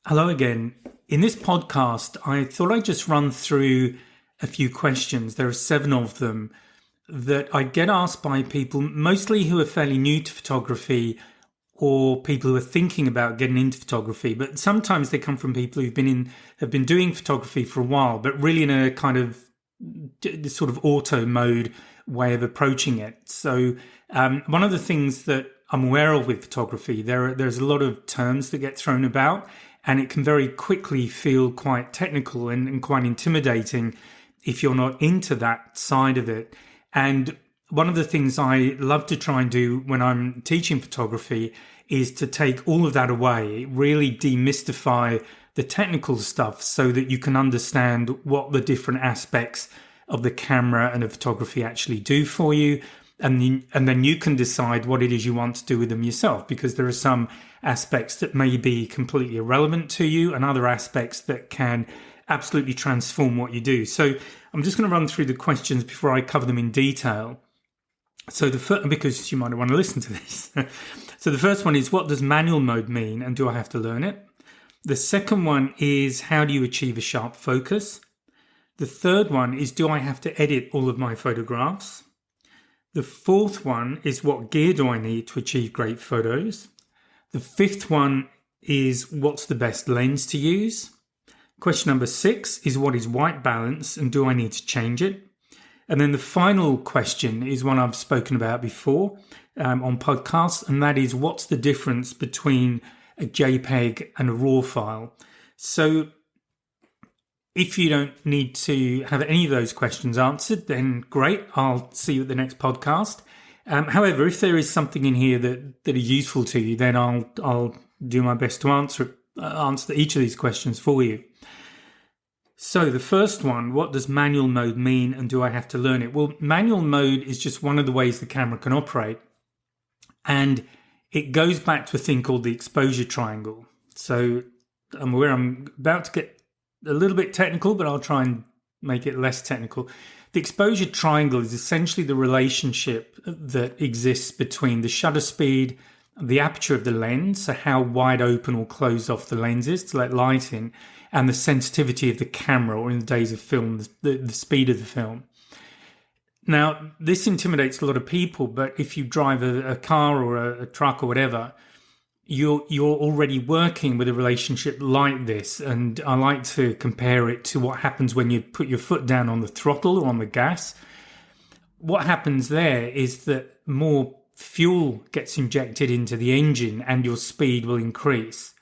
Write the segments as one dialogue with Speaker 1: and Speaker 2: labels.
Speaker 1: Hello again. In this podcast, I thought I'd just run through a few questions. There are 7 of them that I get asked by people, mostly who are fairly new to photography or people who are thinking about getting into photography. But sometimes they come from people who've been doing photography for a while, but really in a kind of sort of auto mode way of approaching it. So one of the things that I'm aware of with photography, there's a lot of terms that get thrown about, and it can very quickly feel quite technical and quite intimidating if you're not into that side of it. And one of the things I love to try and do when I'm teaching photography is to take all of that away, really demystify the technical stuff so that you can understand what the different aspects of the camera and of photography actually do for you. And then you can decide what it is you want to do with them yourself, because there are some aspects that may be completely irrelevant to you and other aspects that can absolutely transform what you do. So I'm just going to run through the questions before I cover them in detail. So because you might want to listen to this. So the first one is, what does manual mode mean and do I have to learn it? The second one is, how do you achieve a sharp focus? The third one is, do I have to edit all of my photographs? The fourth one is, what gear do I need to achieve great photos? The fifth one is, what's the best lens to use? Question number 6 is, what is white balance and do I need to change it? And then the final question is one I've spoken about before on podcasts, and that is, what's the difference between a JPEG and a RAW file? So if you don't need to have any of those questions answered, then great. I'll see you at the next podcast. However, if there is something in here that is useful to you, then I'll do my best to answer each of these questions for you. So the first one, what does manual mode mean and do I have to learn it? Well, manual mode is just one of the ways the camera can operate. And it goes back to a thing called the exposure triangle. So I'm aware I'm about to get a little bit technical, but I'll try and make it less technical. The exposure triangle is essentially the relationship that exists between the shutter speed, the aperture of the lens, so how wide open or closed off the lens is to let light in, and the sensitivity of the camera, or in the days of film, the speed of the film. Now, this intimidates a lot of people, but if you drive a car or a truck or whatever, you're already working with a relationship like this. And I like to compare it to what happens when you put your foot down on the throttle or on the gas. What happens there is that more fuel gets injected into the engine and your speed will increase.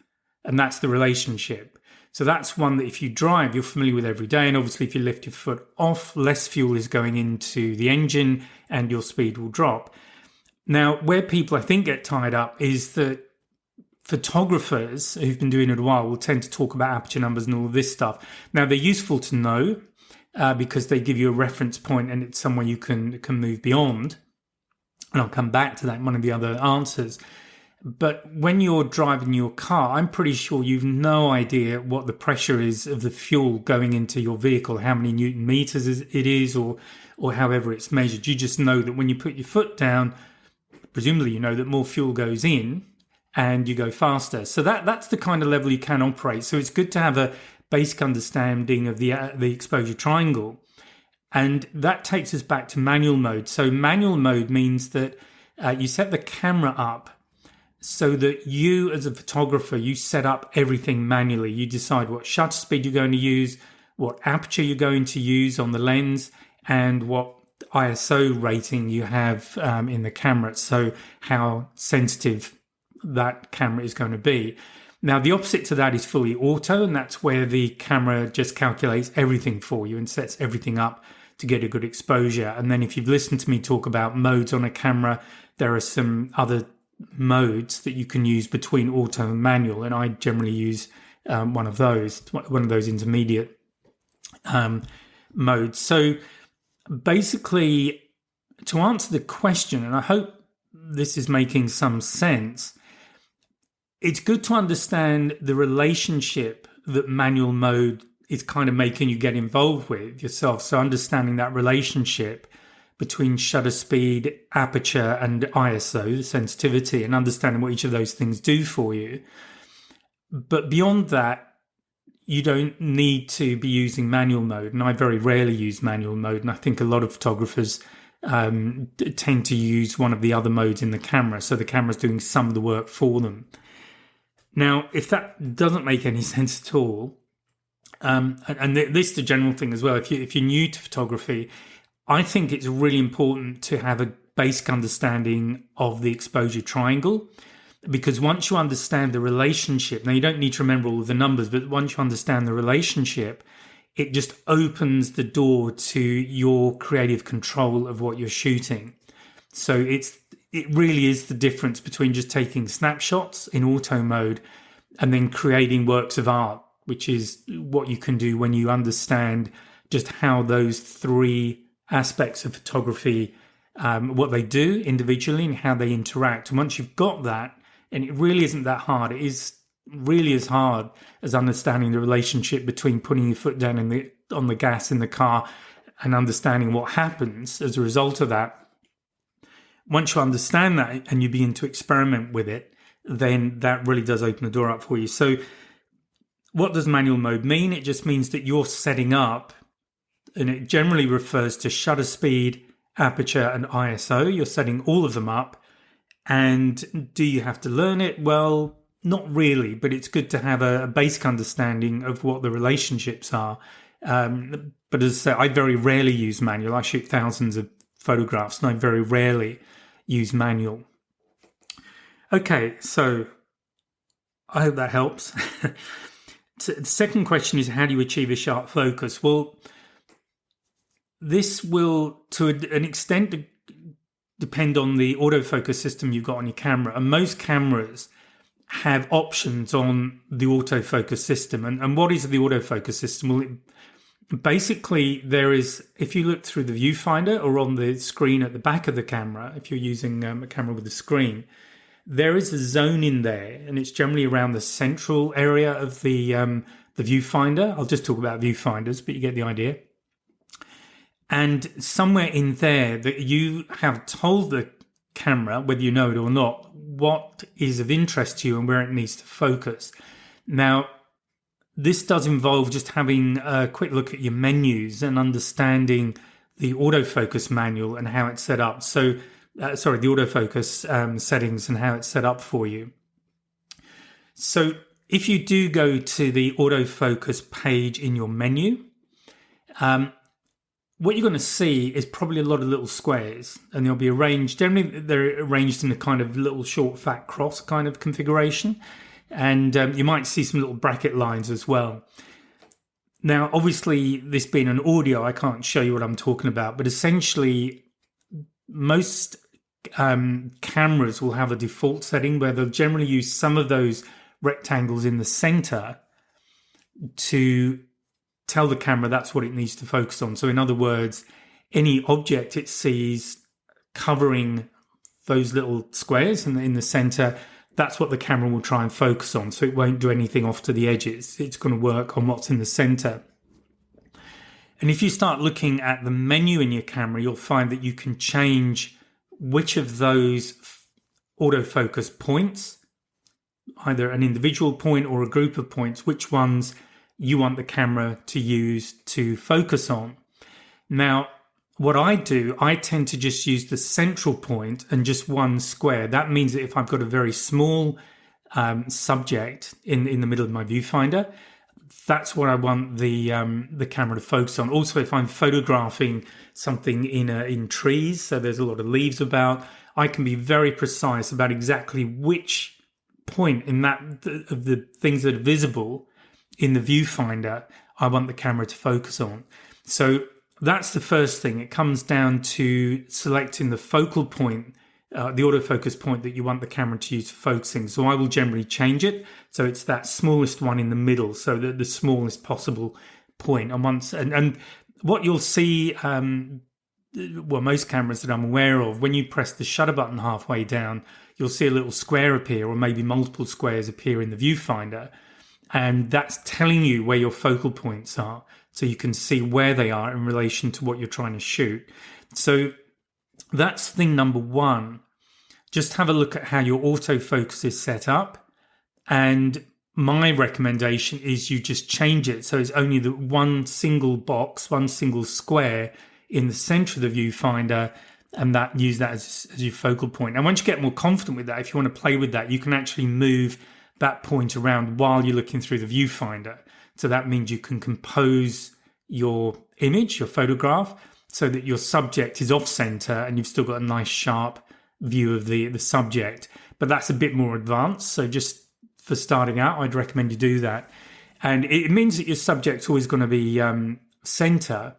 Speaker 1: And that's the relationship. So that's one that if you drive, you're familiar with every day. And obviously, if you lift your foot off, less fuel is going into the engine and your speed will drop. Now, where people I think get tied up is that photographers who've been doing it a while will tend to talk about aperture numbers and all of this stuff. Now, they're useful to know because they give you a reference point and it's somewhere you can move beyond. And I'll come back to that in one of the other answers. But when you're driving your car, I'm pretty sure you've no idea what the pressure is of the fuel going into your vehicle, how many Newton meters it is, or however it's measured. You just know that when you put your foot down, presumably you know that more fuel goes in and you go faster. So that's the kind of level you can operate. So it's good to have a basic understanding of the exposure triangle. And that takes us back to manual mode. So manual mode means that you set the camera up so that you, as a photographer, you set up everything manually. You decide what shutter speed you're going to use, what aperture you're going to use on the lens, and what ISO rating you have in the camera. So how sensitive that camera is going to be. Now, the opposite to that is fully auto, and that's where the camera just calculates everything for you and sets everything up to get a good exposure. And then if you've listened to me talk about modes on a camera, there are some other modes that you can use between auto and manual, and I generally use one of those intermediate modes. So basically, to answer the question, and I hope this is making some sense, it's good to understand the relationship that manual mode is kind of making you get involved with yourself. So understanding that relationship between shutter speed, aperture, and ISO, the sensitivity, and understanding what each of those things do for you. But beyond that, you don't need to be using manual mode. And I very rarely use manual mode. And I think a lot of photographers tend to use one of the other modes in the camera. So the camera's doing some of the work for them. Now, if that doesn't make any sense at all, and this is the general thing as well, if you're new to photography, I think it's really important to have a basic understanding of the exposure triangle, because once you understand the relationship, now you don't need to remember all of the numbers, but once you understand the relationship, it just opens the door to your creative control of what you're shooting. So it really is the difference between just taking snapshots in auto mode and then creating works of art, which is what you can do when you understand just how those three aspects of photography, what they do individually and how they interact. And once you've got that, and it really isn't that hard, it is really as hard as understanding the relationship between putting your foot down on the gas in the car and understanding what happens as a result of that. Once you understand that and you begin to experiment with it, then that really does open the door up for you. So what does manual mode mean? It just means that you're setting up, and it generally refers to shutter speed, aperture, and ISO. You're setting all of them up. And do you have to learn it? Well, not really, but it's good to have a basic understanding of what the relationships are. But as I say, I very rarely use manual. I shoot thousands of photographs and I very rarely use manual. Okay, so I hope that helps. The second question is, how do you achieve a sharp focus? Well, this will, to an extent, depend on the autofocus system you've got on your camera. And most cameras have options on the autofocus system. And what is the autofocus system? Well, basically, there is, if you look through the viewfinder or on the screen at the back of the camera, if you're using a camera with a screen, there is a zone in there, and it's generally around the central area of the viewfinder. I'll just talk about viewfinders, but you get the idea. And somewhere in there that you have told the camera, whether you know it or not, what is of interest to you and where it needs to focus. Now, this does involve just having a quick look at your menus and understanding the autofocus manual and how it's set up. So, the autofocus settings and how it's set up for you. So if you do go to the autofocus page in your menu, what you're going to see is probably a lot of little squares, and they'll be arranged. Generally, they're arranged in a kind of little short, fat cross kind of configuration. And you might see some little bracket lines as well. Now, obviously, this being an audio, I can't show you what I'm talking about, but essentially, most cameras will have a default setting where they'll generally use some of those rectangles in the center to tell the camera that's what it needs to focus on. So in other words, any object it sees covering those little squares in the center, that's what the camera will try and focus on. So it won't do anything off to the edges. It's going to work on what's in the center. And if you start looking at the menu in your camera, you'll find that you can change which of those autofocus points, either an individual point or a group of points, which ones you want the camera to use to focus on. Now, what I do, I tend to just use the central point and just one square. That means that if I've got a very small subject in the middle of my viewfinder, that's what I want the camera to focus on. Also, if I'm photographing something in trees, so there's a lot of leaves about, I can be very precise about exactly which point in that of the things that are visible in the viewfinder I want the camera to focus on. So that's the first thing. It comes down to selecting the focal point, the autofocus point that you want the camera to use for focusing. So I will generally change it so it's that smallest one in the middle, so that the smallest possible point. And what you'll see, most cameras that I'm aware of, when you press the shutter button halfway down, you'll see a little square appear, or maybe multiple squares appear in the viewfinder. And that's telling you where your focal points are, so you can see where they are in relation to what you're trying to shoot. So that's thing number one. Just have a look at how your autofocus is set up. And my recommendation is you just change it so it's only the one single box, one single square in the center of the viewfinder, and that use that as your focal point. And once you get more confident with that, if you want to play with that, you can actually move that point around while you're looking through the viewfinder. So that means you can compose your image, your photograph, so that your subject is off center and you've still got a nice sharp view of the subject. But that's a bit more advanced. So just for starting out, I'd recommend you do that. And it means that your subject's always going to be center,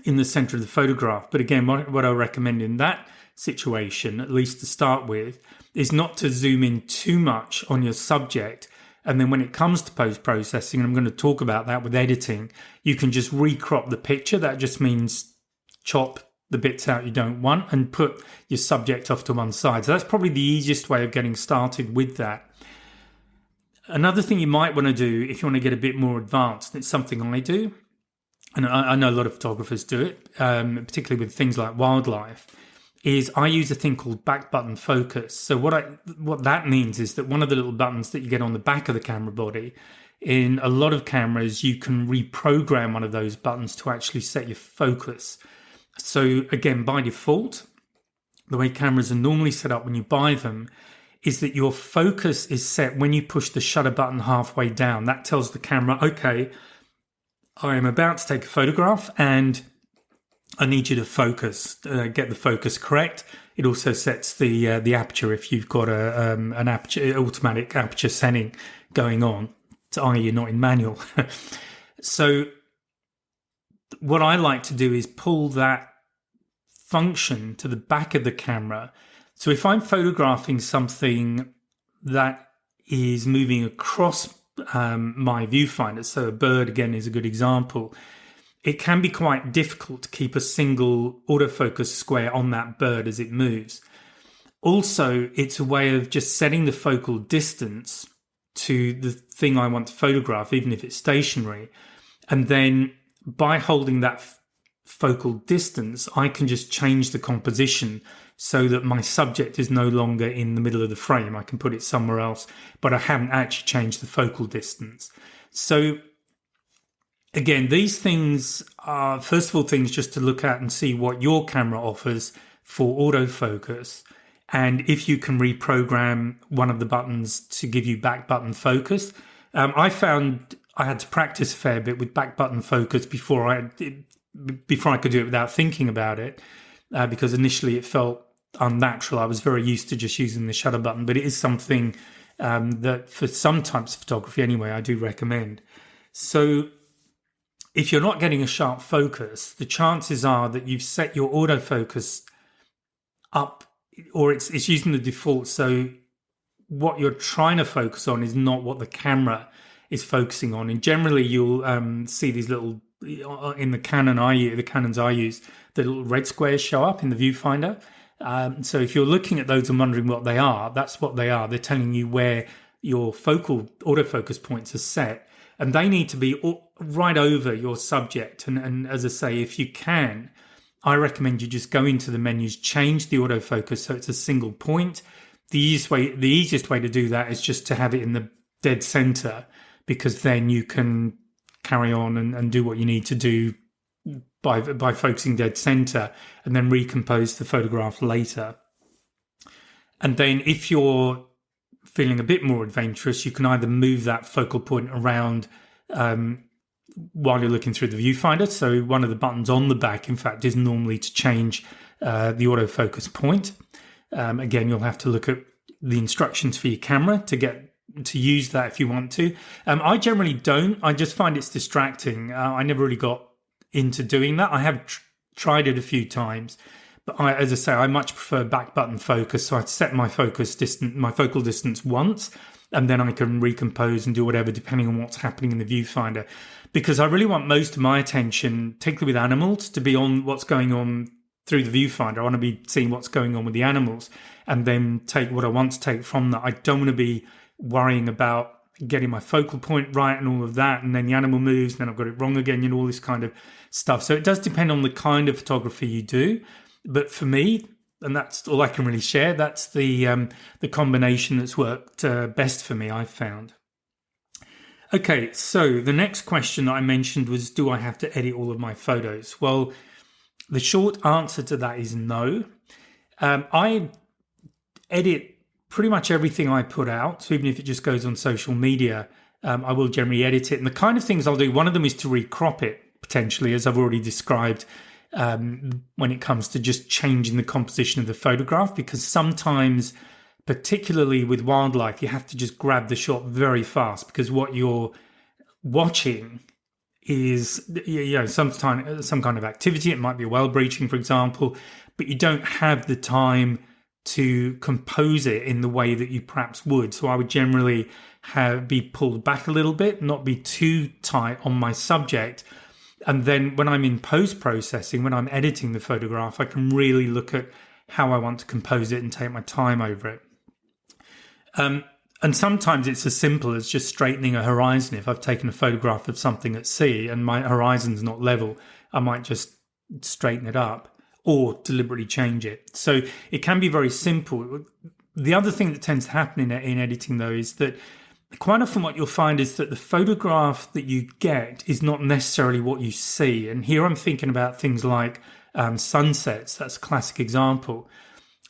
Speaker 1: in the center of the photograph. But again, what I recommend in that situation, at least to start with, is not to zoom in too much on your subject. And then when it comes to post-processing, and I'm going to talk about that with editing, you can just recrop the picture. That just means chop the bits out you don't want and put your subject off to one side. So that's probably the easiest way of getting started with that. Another thing you might want to do if you want to get a bit more advanced, and it's something I do, and I know a lot of photographers do it, particularly with things like wildlife, is I use a thing called back button focus. So what that means is that one of the little buttons that you get on the back of the camera body, in a lot of cameras, you can reprogram one of those buttons to actually set your focus. So again, by default, the way cameras are normally set up when you buy them is that your focus is set when you push the shutter button halfway down. That tells the camera, okay, I am about to take a photograph and I need you to focus, get the focus correct. It also sets the aperture if you've got an automatic aperture setting going on, i.e. you're not in manual. So what I like to do is pull that function to the back of the camera. So if I'm photographing something that is moving across my viewfinder, so a bird again is a good example, it can be quite difficult to keep a single autofocus square on that bird as it moves. Also, it's a way of just setting the focal distance to the thing I want to photograph, even if it's stationary. And then by holding that focal distance, I can just change the composition so that my subject is no longer in the middle of the frame. I can put it somewhere else, but I haven't actually changed the focal distance. So again, these things are, first of all, things just to look at and see what your camera offers for autofocus. And if you can reprogram one of the buttons to give you back button focus. I found I had to practice a fair bit with back button focus before I could do it without thinking about it, because initially it felt unnatural. I was very used to just using the shutter button, but it is something that for some types of photography anyway, I do recommend. So if you're not getting a sharp focus, the chances are that you've set your autofocus up, or it's using the default. So what you're trying to focus on is not what the camera is focusing on. And generally you'll see these little, in the Canons I use, the little red squares show up in the viewfinder. So if you're looking at those and wondering what they are, that's what they are. They're telling you where your focal autofocus points are set, and they need to be right over your subject. And as I say, if you can, I recommend you just go into the menus, change the autofocus so it's a single point. The easiest way to do that is just to have it in the dead center, because then you can carry on and do what you need to do by focusing dead center, and then recompose the photograph later. And then if you're feeling a bit more adventurous, you can either move that focal point around while you're looking through the viewfinder. So one of the buttons on the back, in fact, is normally to change the autofocus point. Again, you'll have to look at the instructions for your camera to get to use that if you want to. I generally don't. I just find it's distracting. I never really got into doing that. I have tried it a few times, but as I say, I much prefer back button focus. So I set my focal distance once, and then I can recompose and do whatever depending on what's happening in the viewfinder. Because I really want most of my attention, particularly with animals, to be on what's going on through the viewfinder. I want to be seeing what's going on with the animals and then take what I want to take from that. I don't want to be worrying about getting my focal point right and all of that, and then the animal moves and then I've got it wrong again, all this kind of stuff. So it does depend on the kind of photography you do. But for me, and that's all I can really share, that's the combination that's worked best for me, I've found. Okay, so the next question that I mentioned was, do I have to edit all of my photos? Well, the short answer to that is no. I edit pretty much everything I put out. So even if it just goes on social media, I will generally edit it. And the kind of things I'll do, one of them is to recrop it potentially, as I've already described, when it comes to just changing the composition of the photograph, because sometimes, particularly with wildlife, you have to just grab the shot very fast because what you're watching is some kind of activity. It might be a whale breaching, for example, but you don't have the time to compose it in the way that you perhaps would. So I would generally be pulled back a little bit, not be too tight on my subject. And then when I'm in post-processing, when I'm editing the photograph, I can really look at how I want to compose it and take my time over it. And sometimes it's as simple as just straightening a horizon. If I've taken a photograph of something at sea and my horizon's not level, I might just straighten it up or deliberately change it. So it can be very simple. The other thing that tends to happen in editing, though, is that quite often what you'll find is that the photograph that you get is not necessarily what you see. And here I'm thinking about things like sunsets. That's a classic example.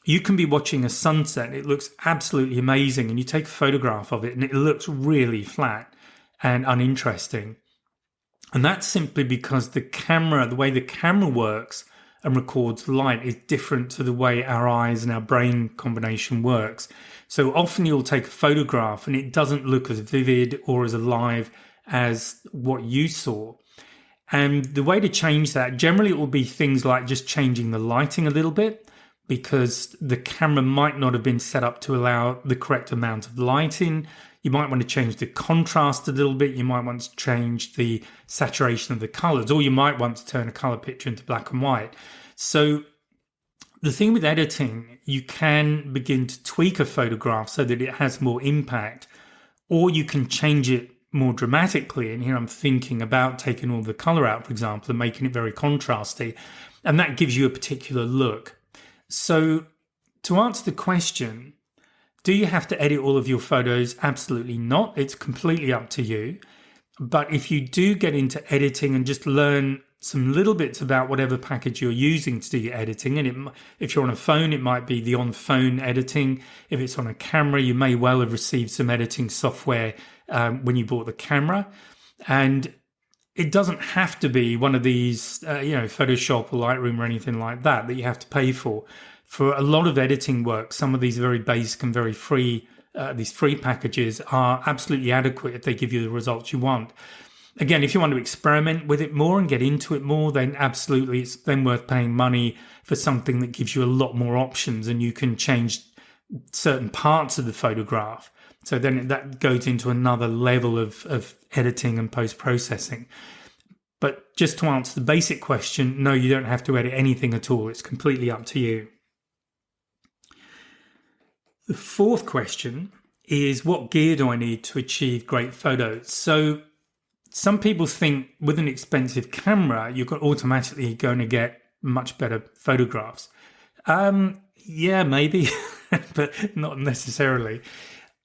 Speaker 1: You can be watching a sunset, it looks absolutely amazing, and you take a photograph of it and it looks really flat and uninteresting. And that's simply because the way the camera works and records light is different to the way our eyes and our brain combination works. So often you'll take a photograph and it doesn't look as vivid or as alive as what you saw. And the way to change that, generally it will be things like just changing the lighting a little bit, because the camera might not have been set up to allow the correct amount of lighting. You might want to change the contrast a little bit. You might want to change the saturation of the colors, or you might want to turn a color picture into black and white. So the thing with editing, you can begin to tweak a photograph so that it has more impact, or you can change it more dramatically. And here I'm thinking about taking all the color out, for example, and making it very contrasty. And that gives you a particular look. So to answer the question, do you have to edit all of your photos? Absolutely not. It's completely up to you. But if you do get into editing and just learn some little bits about whatever package you're using to do your editing, and if you're on a phone, it might be the on-phone editing. If it's on a camera, you may well have received some editing software when you bought the camera. And it doesn't have to be one of these, Photoshop or Lightroom or anything like that you have to pay for. For a lot of editing work, some of these very basic and very free, these free packages are absolutely adequate if they give you the results you want. Again, if you want to experiment with it more and get into it more, then absolutely it's then worth paying money for something that gives you a lot more options and you can change certain parts of the photograph. So then that goes into another level of editing and post-processing. But just to answer the basic question, no, you don't have to edit anything at all. It's completely up to you. The fourth question is, what gear do I need to achieve great photos? So some people think with an expensive camera, you're automatically going to get much better photographs. Yeah, maybe, but not necessarily.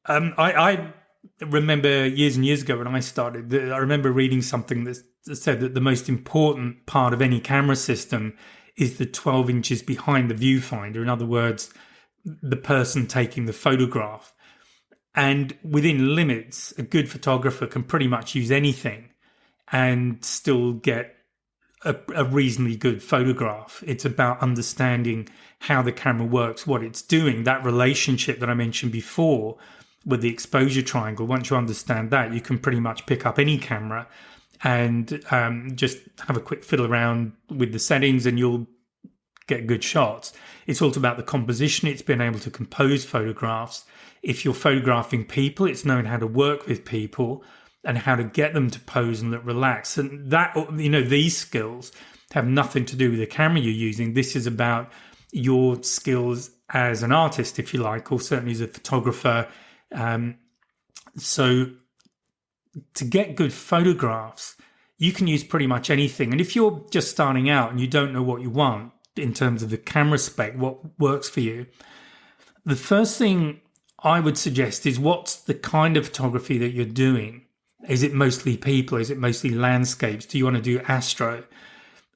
Speaker 1: I remember years and years ago when I started, I remember reading something that said that the most important part of any camera system is the 12 inches behind the viewfinder. In other words, the person taking the photograph. And within limits, a good photographer can pretty much use anything and still get a reasonably good photograph. It's about understanding how the camera works, what it's doing, that relationship that I mentioned before with the exposure triangle. Once you understand that, you can pretty much pick up any camera and just have a quick fiddle around with the settings and you'll get good shots. It's also about the composition. It's being able to compose photographs. If you're photographing people, it's knowing how to work with people and how to get them to pose and look relaxed. And that, these skills have nothing to do with the camera you're using. This is about your skills as an artist, if you like, or certainly as a photographer. So to get good photographs, you can use pretty much anything. And if you're just starting out and you don't know what you want in terms of the camera spec, what works for you, the first thing I would suggest is what's the kind of photography that you're doing. Is it mostly people? Is it mostly landscapes? Do you want to do astro?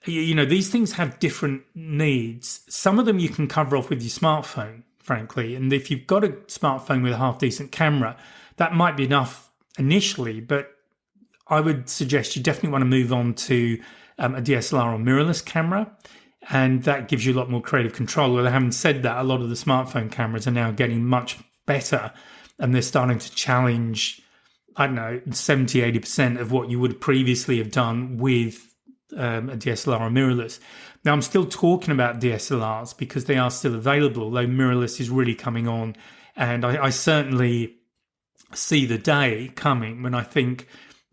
Speaker 1: These things have different needs. Some of them you can cover off with your smartphone, frankly. And if you've got a smartphone with a half decent camera, that might be enough initially. But I would suggest you definitely want to move on to a DSLR or mirrorless camera. And that gives you a lot more creative control. Well, having said that, a lot of the smartphone cameras are now getting much better. And they're starting to challenge, 70-80% of what you would previously have done with a DSLR or mirrorless. Now, I'm still talking about DSLRs because they are still available, though mirrorless is really coming on. And I certainly see the day coming when I think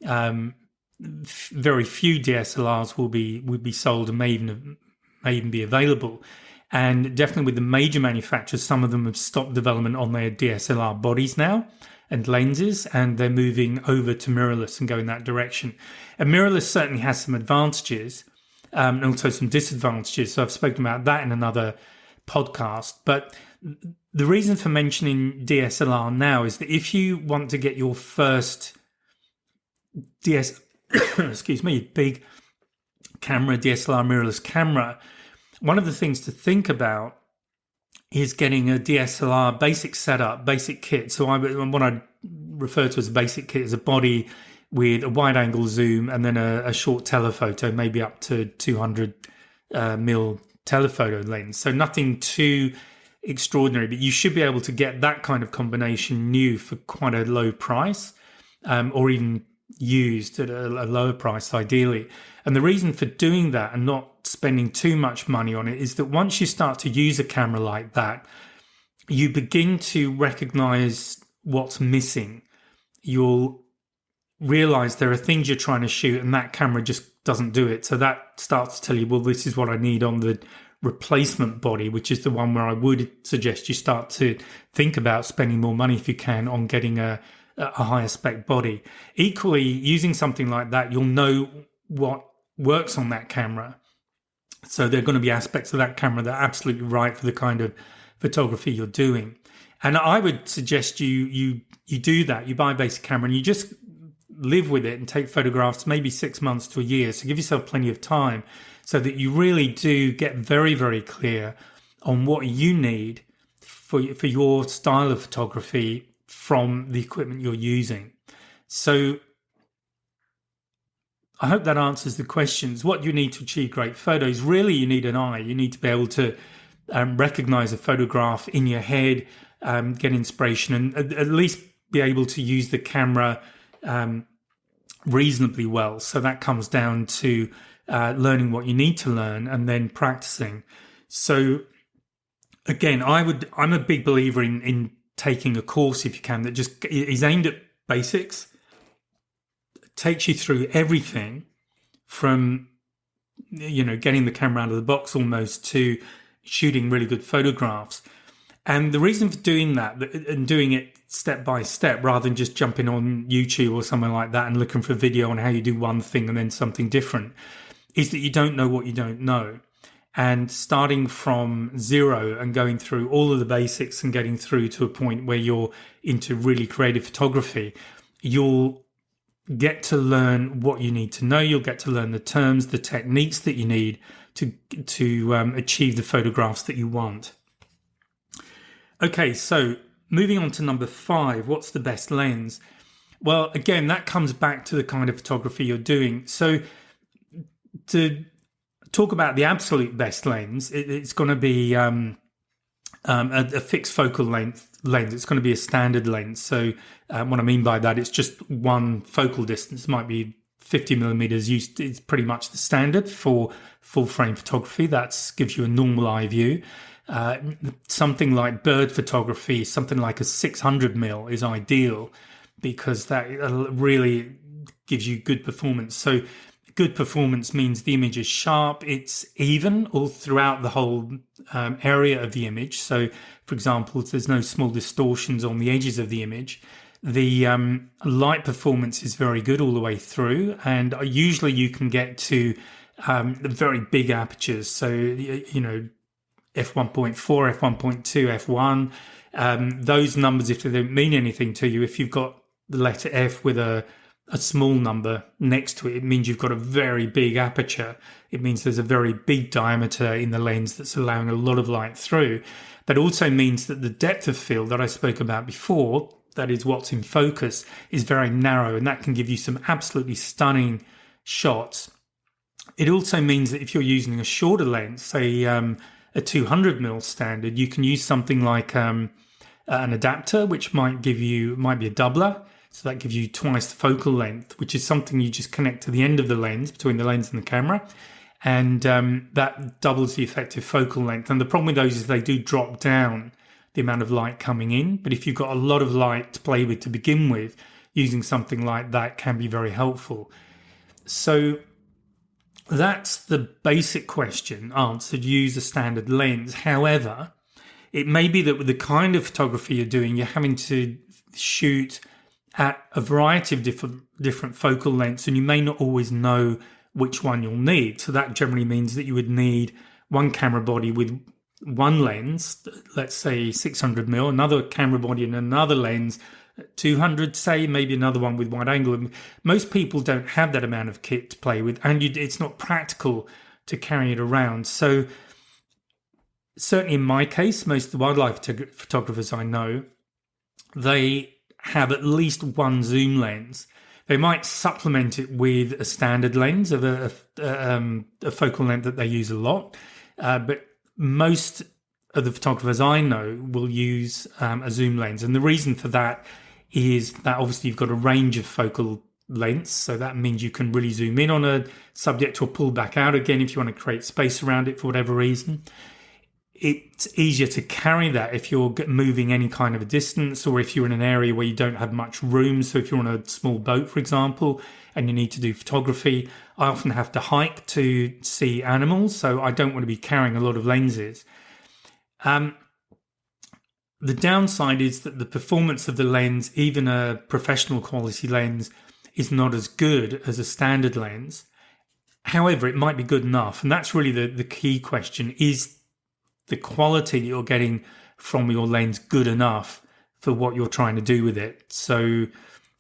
Speaker 1: very few DSLRs will be sold and may even be available. And definitely with the major manufacturers, some of them have stopped development on their DSLR bodies now and lenses, and they're moving over to mirrorless and going that direction. And mirrorless certainly has some advantages and also some disadvantages. So I've spoken about that in another podcast. But the reason for mentioning DSLR now is that if you want to get your first big camera, DSLR mirrorless camera, one of the things to think about is getting a DSLR basic setup, basic kit. So what I refer to as a basic kit is a body with a wide angle zoom and then a short telephoto, maybe up to 200 mil telephoto lens. So nothing too extraordinary, but you should be able to get that kind of combination new for quite a low price, or even used at a lower price ideally. And the reason for doing that and not spending too much money on it is that once you start to use a camera like that, you begin to recognize what's missing. You'll realize there are things you're trying to shoot and that camera just doesn't do it. So that starts to tell you, well, this is what I need on the replacement body, which is the one where I would suggest you start to think about spending more money if you can on getting a higher spec body. Equally, using something like that, you'll know what works on that camera. So there are going to be aspects of that camera that are absolutely right for the kind of photography you're doing. And I would suggest you do that. You buy a basic camera and you just live with it and take photographs maybe 6 months to a year. So give yourself plenty of time so that you really do get very, very clear on what you need for your style of photography from the equipment you're using. So I hope that answers the questions. What you need to achieve great photos, really you need an eye. You need to be able to recognize a photograph in your head, get inspiration, and at least be able to use the camera reasonably well. So that comes down to learning what you need to learn and then practicing. So again, I'm a big believer in taking a course if you can that just is aimed at basics, takes you through everything from getting the camera out of the box almost to shooting really good photographs. And the reason for doing that and doing it step by step rather than just jumping on YouTube or something like that and looking for a video on how you do one thing and then something different is that you don't know what you don't know. And starting from zero and going through all of the basics and getting through to a point where you're into really creative photography, you'll get to learn what you need to know. You'll get to learn the terms, the techniques that you need to achieve the photographs that you want. Okay, so moving on to number 5, what's the best lens? Well, again, that comes back to the kind of photography you're doing. So to talk about the absolute best lens, it's going to be a fixed focal length lens. It's going to be a standard lens. So what I mean by that, it's just one focal distance. It might be 50 millimeters. It's pretty much the standard for full frame photography. That gives you a normal eye view. Something like bird photography, something like a 600 mil is ideal because that really gives you good performance. So good performance means the image is sharp, it's even all throughout the whole area of the image. So, for example, there's no small distortions on the edges of the image. The light performance is very good all the way through, and usually you can get to very big apertures. So, f1.4, f1.2, f1. Those numbers, if they don't mean anything to you, if you've got the letter F with a a small number next to it, it means you've got a very big aperture. It means there's a very big diameter in the lens that's allowing a lot of light through. That also means that the depth of field that I spoke about before, that is what's in focus, is very narrow, and that can give you some absolutely stunning shots. It also means that if you're using a shorter lens, say a 200mm standard, you can use something like an adapter, which might be a doubler. So that gives you twice the focal length, which is something you just connect to the end of the lens, between the lens and the camera. And that doubles the effective focal length. And the problem with those is they do drop down the amount of light coming in. But if you've got a lot of light to play with to begin with, using something like that can be very helpful. So that's the basic question answered. Use a standard lens. However, it may be that with the kind of photography you're doing, you're having to shoot at a variety of different focal lengths, and you may not always know which one you'll need. So that generally means that you would need one camera body with one lens, let's say 600mm, another camera body and another lens, 200, say, maybe another one with wide angle. Most people don't have that amount of kit to play with, and it's not practical to carry it around. So certainly in my case, most of the wildlife photographers I know, they have at least one zoom lens. They might supplement it with a standard lens of a focal length that they use a lot, but most of the photographers I know will use a zoom lens. And the reason for that is that obviously you've got a range of focal lengths, so that means you can really zoom in on a subject or pull back out again if you want to create space around it for whatever reason. It's easier to carry that if you're moving any kind of a distance, or if you're in an area where you don't have much room. So if you're on a small boat, for example, and you need to do photography, I often have to hike to see animals, so I don't want to be carrying a lot of lenses. The downside is that the performance of the lens, even a professional quality lens, is not as good as a standard lens. However, it might be good enough, and that's really the key question. Is the quality that you're getting from your lens good enough for what you're trying to do with it? So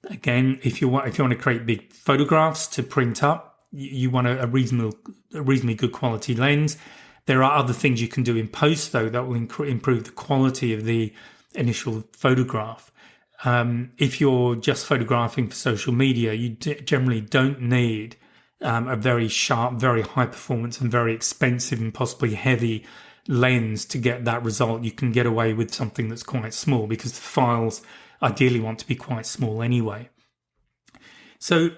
Speaker 1: again, if you want to create big photographs to print up, you want a reasonably good quality lens. There are other things you can do in post, though, that will improve the quality of the initial photograph. If you're just photographing for social media, you generally don't need a very sharp, very high performance and very expensive and possibly heavy lens to get that result. You can get away with something that's quite small, because the files ideally want to be quite small anyway. So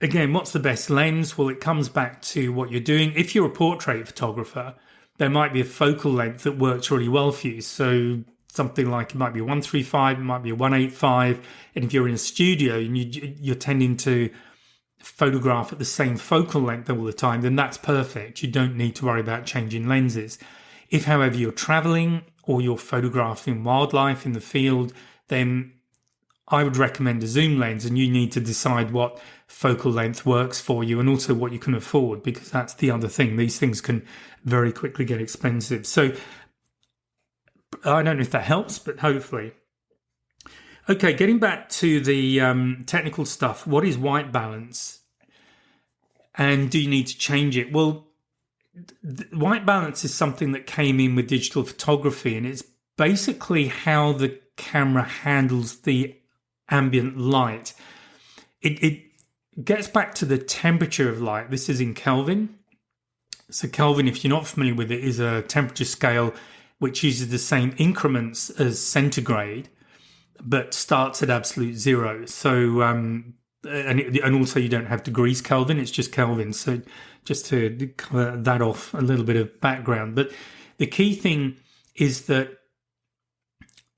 Speaker 1: again, what's the best lens? Well, it comes back to what you're doing. If you're a portrait photographer, there might be a focal length that works really well for you. So something like, it might be a 135, it might be a 185. And if you're in a studio and you're tending to photograph at the same focal length all the time, then that's perfect. You don't need to worry about changing lenses. If, however, you're traveling or you're photographing wildlife in the field, then I would recommend a zoom lens, and you need to decide what focal length works for you and also what you can afford, because that's the other thing. These things can very quickly get expensive. So I don't know if that helps, but hopefully. Okay, getting back to the technical stuff, what is white balance? And do you need to change it? Well, white balance is something that came in with digital photography, and it's basically how the camera handles the ambient light. It gets back to the temperature of light. This is in Kelvin. So Kelvin, if you're not familiar with it, is a temperature scale which uses the same increments as centigrade, but starts at absolute zero. So, and also you don't have degrees Kelvin, it's just Kelvin. So just to cover that off, a little bit of background. But the key thing is that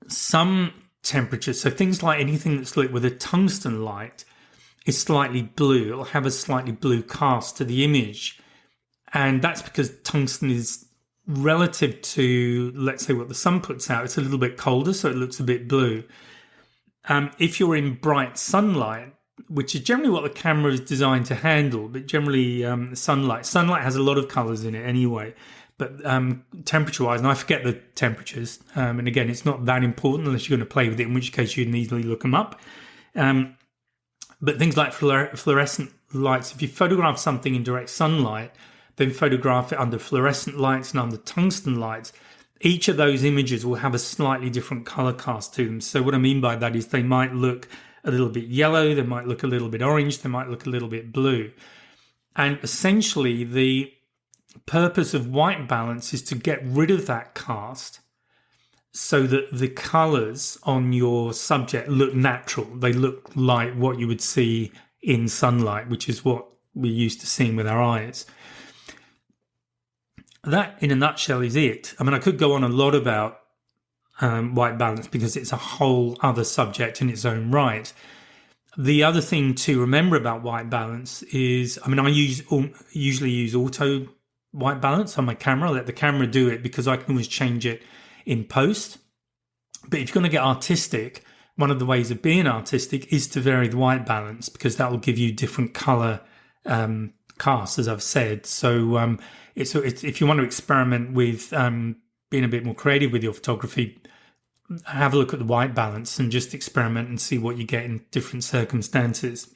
Speaker 1: some temperatures, so things like anything that's lit with a tungsten light, is slightly blue. It'll have a slightly blue cast to the image. And that's because tungsten is relative to, let's say, what the sun puts out. It's a little bit colder, so it looks a bit blue. If you're in bright sunlight, which is generally what the camera is designed to handle, but generally sunlight has a lot of colors in it anyway. But temperature-wise, and I forget the temperatures, and again, it's not that important unless you're going to play with it, in which case you can easily look them up. But things like fluorescent lights, if you photograph something in direct sunlight, then photograph it under fluorescent lights and under tungsten lights, each of those images will have a slightly different color cast to them. So what I mean by that is they might look a little bit yellow, they might look a little bit orange, they might look a little bit blue. And essentially the purpose of white balance is to get rid of that cast so that the colors on your subject look natural. They look like what you would see in sunlight, which is what we're used to seeing with our eyes. That, in a nutshell, is it. I mean, I could go on a lot about white balance because it's a whole other subject in its own right. The other thing to remember about white balance is, I mean, I usually use auto white balance on my camera. I let the camera do it because I can always change it in post. But if you're going to get artistic, one of the ways of being artistic is to vary the white balance, because that will give you different color casts, as I've said. So it's if you want to experiment with being a bit more creative with your photography, have a look at the white balance and just experiment and see what you get in different circumstances.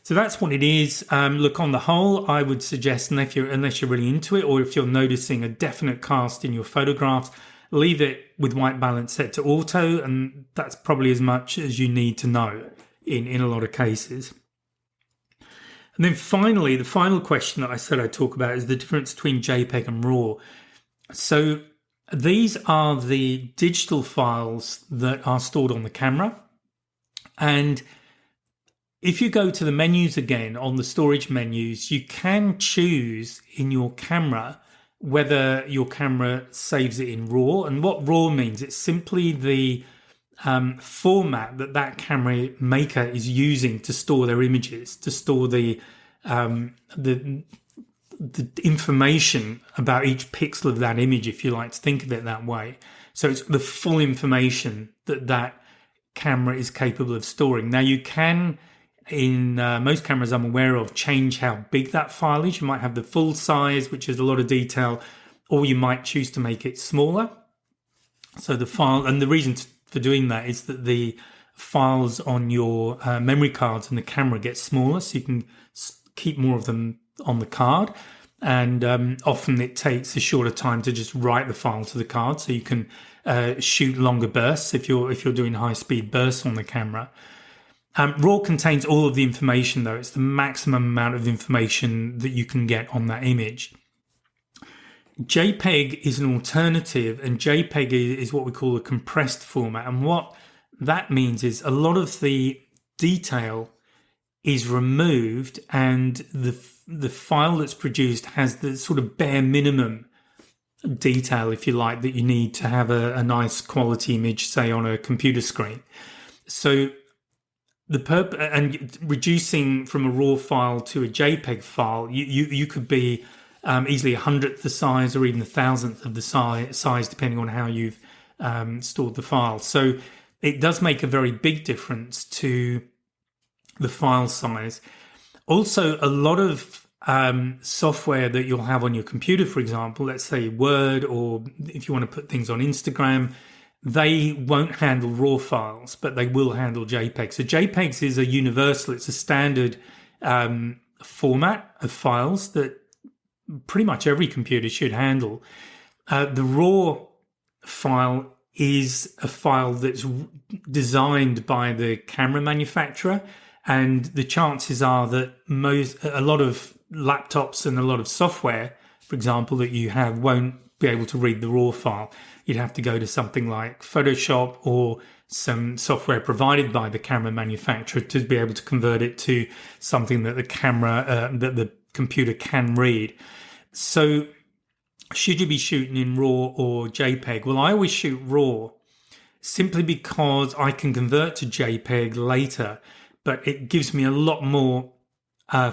Speaker 1: So that's what it is. Look, on the whole, I would suggest, unless you're really into it, or if you're noticing a definite cast in your photographs, leave it with white balance set to auto, and that's probably as much as you need to know in a lot of cases. And then finally, the final question that I said I'd talk about is the difference between JPEG and RAW. So these are the digital files that are stored on the camera. And if you go to the menus again, on the storage menus, you can choose in your camera whether your camera saves it in RAW. And what RAW means, it's simply the format that camera maker is using to store their images, to store the information about each pixel of that image, if you like to think of it that way. So it's the full information that camera is capable of storing. Now, you can, in most cameras I'm aware of, change how big that file is. You might have the full size, which is a lot of detail, or you might choose to make it smaller. So the file, and the reason for doing that is that the files on your memory cards and the camera get smaller, so you can keep more of them on the card. And often it takes a shorter time to just write the file to the card, so you can shoot longer bursts if you're doing high-speed bursts on the camera. RAW contains all of the information, though. It's the maximum amount of information that you can get on that image. JPEG is an alternative, and JPEG is what we call a compressed format. And what that means is a lot of the detail is removed, and the file that's produced has the sort of bare minimum detail, if you like, that you need to have a nice quality image, say, on a computer screen. So and reducing from a RAW file to a JPEG file, you could be easily 1/100th the size, or even 1,000th of the size, depending on how you've stored the file. So it does make a very big difference to the file size. Also, a lot of software that you'll have on your computer, for example, let's say Word, or if you want to put things on Instagram, they won't handle RAW files, but they will handle JPEGs. So JPEGs is a universal, it's a standard format of files that pretty much every computer should handle. The RAW file is a file that's designed by the camera manufacturer, and the chances are that a lot of laptops and a lot of software, for example, that you have won't be able to read the RAW file. You'd have to go to something like Photoshop or some software provided by the camera manufacturer to be able to convert it to something that that the computer can read. So should you be shooting in RAW or JPEG? Well, I always shoot RAW simply because I can convert to JPEG later, but it gives me a lot more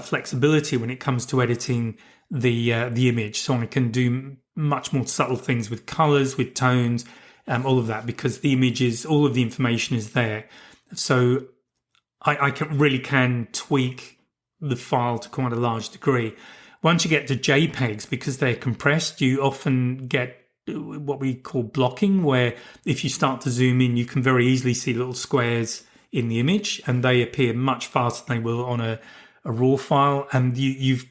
Speaker 1: flexibility when it comes to editing the image. So I can do much more subtle things with colors, with tones, all of that, because all of the information is there. So I really can tweak the file to quite a large degree. Once you get to JPEGs, because they're compressed, you often get what we call blocking, where if you start to zoom in, you can very easily see little squares in the image, and they appear much faster than they will on a RAW file. And you've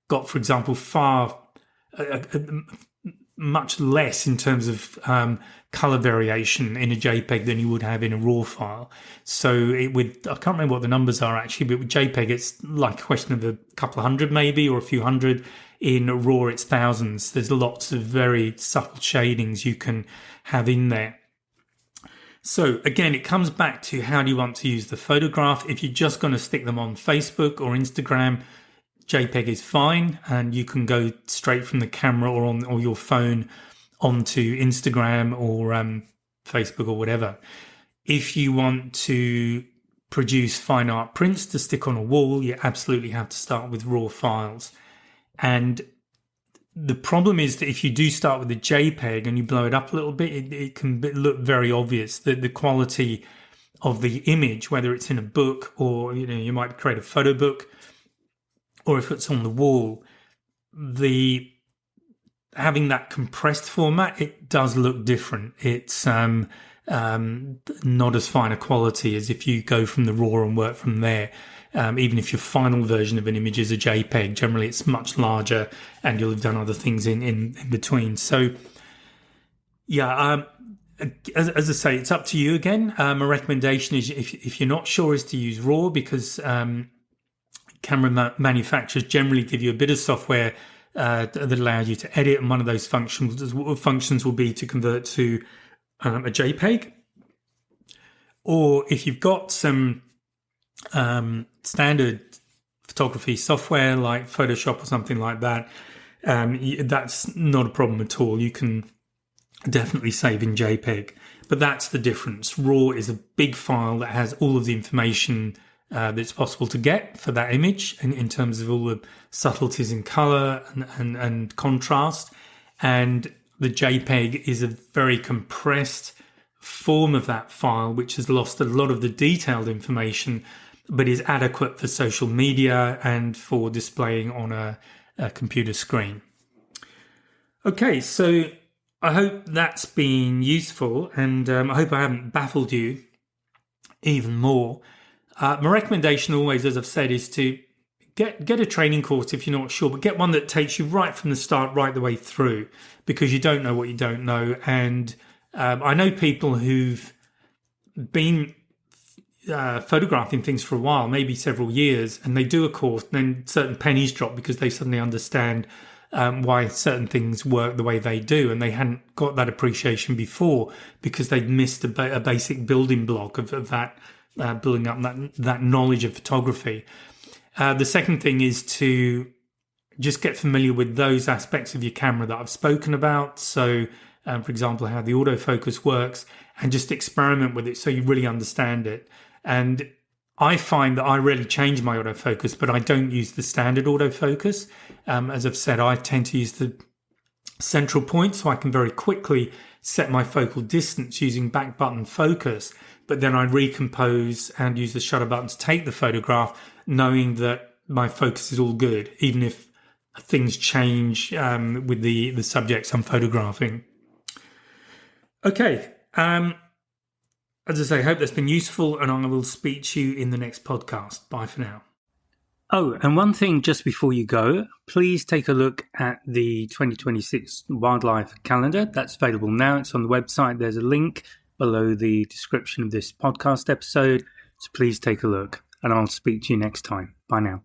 Speaker 1: got, for example, much less in terms of color variation in a JPEG than you would have in a RAW file. So I can't remember what the numbers are actually, but with JPEG, it's like a question of a couple of hundred maybe, or a few hundred. In RAW, it's thousands. There's lots of very subtle shadings you can have in there. So again, it comes back to how do you want to use the photograph. If you're just going to stick them on Facebook or Instagram, JPEG is fine, and you can go straight from the camera or your phone onto Instagram or Facebook or whatever. If you want to produce fine art prints to stick on a wall, you absolutely have to start with RAW files. And the problem is that if you do start with a JPEG and you blow it up a little bit, it can look very obvious that the quality of the image, whether it's in a book or you might create a photo book, or if it's on the wall, having that compressed format, it does look different. It's not as fine a quality as if you go from the RAW and work from there. Even if your final version of an image is a JPEG, generally it's much larger and you'll have done other things in between. So, yeah, as I say, it's up to you again. My recommendation is if you're not sure, is to use RAW, because camera manufacturers generally give you a bit of software that allows you to edit, and one of those functions will be to convert to a JPEG. Or if you've got some standard photography software like Photoshop or something like that, that's not a problem at all. You can definitely save in JPEG, but that's the difference. RAW is a big file that has all of the information that's possible to get for that image, in terms of all the subtleties in color and contrast. And the JPEG is a very compressed form of that file, which has lost a lot of the detailed information, but is adequate for social media and for displaying on a computer screen. Okay, so I hope that's been useful, and I hope I haven't baffled you even more. My recommendation always, as I've said, is to get a training course if you're not sure, but get one that takes you right from the start, right the way through, because you don't know what you don't know. And I know people who've been photographing things for a while, maybe several years, and they do a course, and then certain pennies drop because they suddenly understand why certain things work the way they do, and they hadn't got that appreciation before because they'd missed a basic building block of that, building up that knowledge of photography. The second thing is to just get familiar with those aspects of your camera that I've spoken about. So, for example, how the autofocus works, and just experiment with it so you really understand it. And I find that I rarely change my autofocus, but I don't use the standard autofocus. As I've said, I tend to use the central point, so I can very quickly set my focal distance using back button focus, but then I recompose and use the shutter button to take the photograph, knowing that my focus is all good, even if things change with the subjects I'm photographing. Okay, as I say, I hope that's been useful, and I will speak to you in the next podcast. Bye for now. Oh, and one thing just before you go, please take a look at the 2026 Wildlife Calendar. That's available now. It's on the website. There's a link below the description of this podcast episode. So please take a look, and I'll speak to you next time. Bye now.